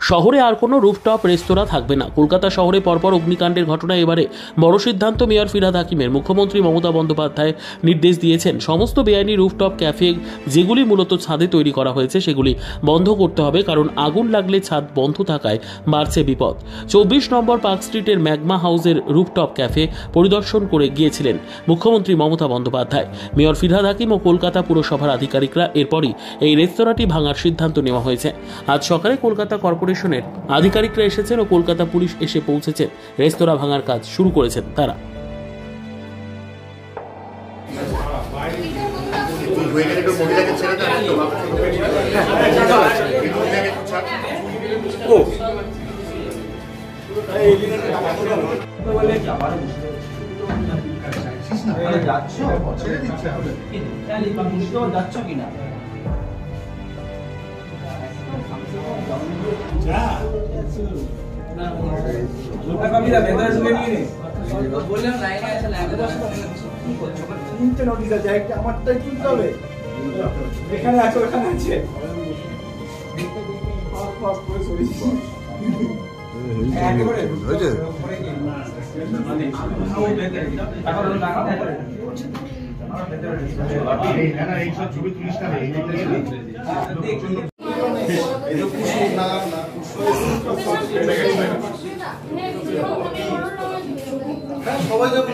শহরে আর কোনো রুফটপ রেস্তোরাঁ থাকবে না। কলকাতা শহরে পরপর অগ্নিকাণ্ডের ঘটনায় এবারে বড় সিদ্ধান্ত মেয়র ফিরহাদ হাকিমের। মুখ্যমন্ত্রী মমতা বন্দ্যোপাধ্যায় নির্দেশ দিয়েছেন, সমস্ত বেআইনি রুফটপ ক্যাফে যেগুলি মূলত ছাদে তৈরি করা হয়েছে সেগুলি বন্ধ করতে হবে, কারণ আগুন লাগলে ছাদ বন্ধ থাকায় বাড়ছে বিপদ। 24 নম্বর পার্ক স্ট্রিটের ম্যাগমা হাউসের রুফটপ ক্যাফে পরিদর্শন করে গিয়েছিলেন মুখ্যমন্ত্রী মমতা বন্দ্যোপাধ্যায়। মেয়র ফিরহাদ হাকিম ও কলকাতা পুরসভার আধিকারিকরা এরপরই এই রেস্তোরাঁটি ভাঙার সিদ্ধান্ত নেওয়া হয়েছে। আজ সকালে কলকাতা কর্পোরেশনের আধিকারিকরা এসেছেন ও কলকাতা পুলিশ এসে পৌঁছেছেন। রেস্তোরাঁ ভাঙার কাজ শুরু করেছেন তারা। এখানে আছে ওখানে আছে ছবি তুলিস না সবাই যখন